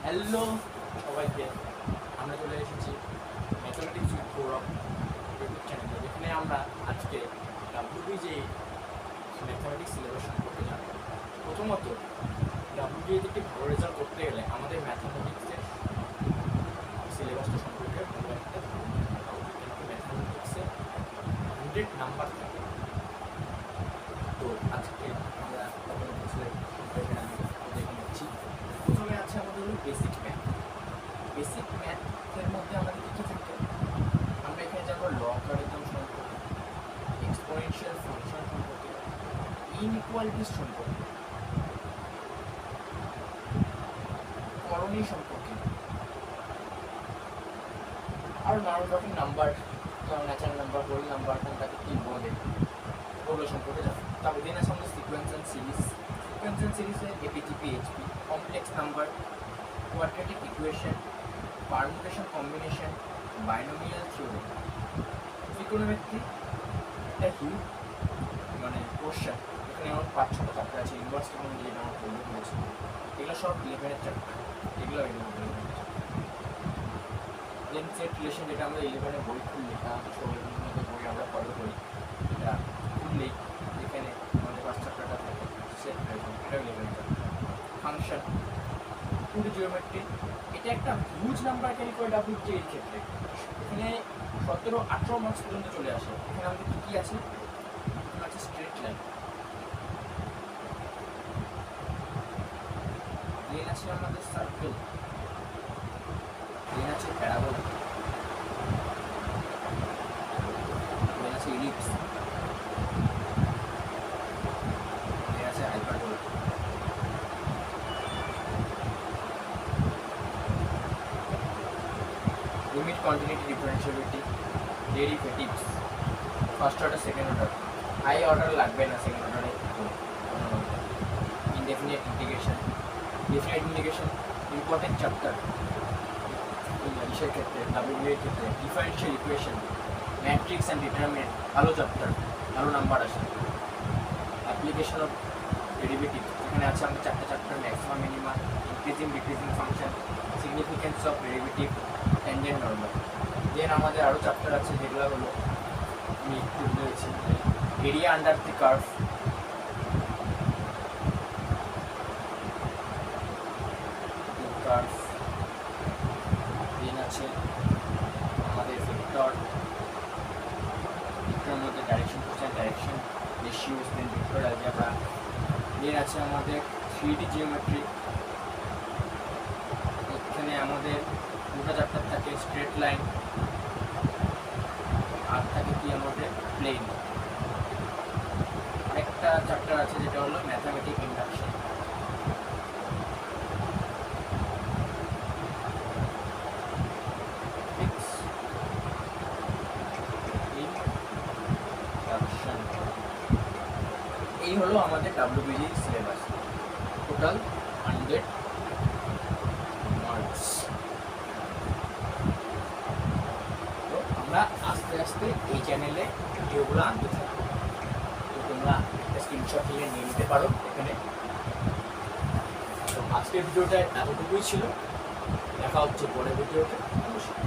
Hello সবাইকে, আমরা চলে এসেছি ম্যাথমেটিক্স উইথ গৌরব ইউটিউব চ্যানেলে, যেখানে আমরা আজকে ডাব্লিউবিজে ম্যাথমেটিক্স সিলেবাস সম্পর্কে জানব। প্রথমত, ডাব্লিউবিজে একটি ভালো রেজাল্ট করতে গেলে আমাদের ম্যাথমেটিক্সের সিলেবাসটা সম্পর্কে ভালো একটা ধারণা থাকা উচিত, কিন্তু ম্যাথমেটিক্সে 100 নাম্বার থাকে। তো আজকে আমরা দেখে নিচ্ছি। প্রথমে আছে আমাদের হলো বেসিক ম্যাথ। বেসিক ম্যাথের মধ্যে আমাদের কী কী থাকে? আমরা এখানে জানবো লগারিদম সম্পর্কে, এক্সপোনেনশিয়াল ফাংশন সম্পর্কে, ইনইকুয়ালিটিস সম্পর্কে, করণী সম্পর্কে, আর নানান রকম নাম্বার, যেমন ন্যাচারাল নাম্বার, হোল নাম্বার, কোনটাকে কী বলে, ওগুলো সম্পর্কে জানবো। তারপর দিন আছে আমাদের sequence and series. Sequence and সিরিজে AP GP, HP, complex number, quadratic equation, permutation combination, binomial theorem, ত্রিকোণমিতি, একটা হিউজ কোশ্চেন। এখানে আমার 5-6টা চ্যাপ্টার আছে। ইনভার্স ত্রিকোণমিতি যেটা আমার পড়তে হয়েছে, এগুলো সব 11-এর চ্যাপ্টার, এগুলো দেন সেট রিলেশন, যেটা আমরা 11-এ বই খুললে, বই আমরা ফলো করি, এটা খুললেই এখানে আমাদের 5 চ্যাপ্টারটা থাকে। সেট রিলেশন, এটাও 11-এর চ্যাপ্টার। ফাংশন, টু জিওমেট্রি, এটা একটা হিউজ নাম্বার ক্যারি করে ডাব্লিউবিজে এর ক্ষেত্রে। এখানে 17-18 মার্কস পর্যন্ত চলে আসে। এখানে আমাদের কী কী আছে? এখানে আছে স্ট্রেট লাইন, দেন আছে আমাদের সার্কেল, দেন আছে প্যারাবোলা, দেন আছে ইলিপস, দেন আছে hyperbola. Limit, continuity, differentiability, derivatives, first order, second order, high order লাগবে না, সেকেন্ড অর্ডারে। Indefinite integration, definite integration important chapter ইংলিশের ক্ষেত্রে, ডাব্লিউবিএ এর ক্ষেত্রে। Differential equation, matrix and determinant, ভালো চ্যাপ্টার, ভালো নাম্বার আসে। অ্যাপ্লিকেশন অফ ডেরিভেটিভ, এখানে আছে আমাদের 4টা chapter, maxima minima, increasing decreasing function, significance of derivative, tangent normal. Then আমাদের আরও চ্যাপ্টার আছে, যেগুলো হলো আমি একটু বলেছি, এরিয়া আন্ডার দি কার্ভ, দেন আছে আমাদের ভেক্টর, ভেক্টরের মধ্যে ডাইরেকশন কোশ্চেন, ডাইরেকশন রেশিওস, দেন ভেক্টর অ্যালজেব্রা। দেন আছে আমাদের 3D জিওমেট্রি। এখানে আমাদের 2টা চ্যাপ্টার থাকে, স্ট্রেট লাইন, আর থাকে কি আমাদের প্লেন। আরেকটা চ্যাপ্টার আছে যেটা হলো ম্যাথমেটিক ইন্ডাকশন। এই হলো আমাদের ডাব্লিউবিজি সিলেবাস, টোটাল 100 মার্কস। তো আমরা আস্তে আস্তে এই চ্যানেলে ভিডিওগুলো আনতে থাকবো, তো তোমরা একটা স্ক্রিনশট নিয়ে নিতে পারো এখানে। তো আজকের ভিডিওটা এতটুকুই ছিল, দেখা হচ্ছে পরের ভিডিওতে। নমস্কার।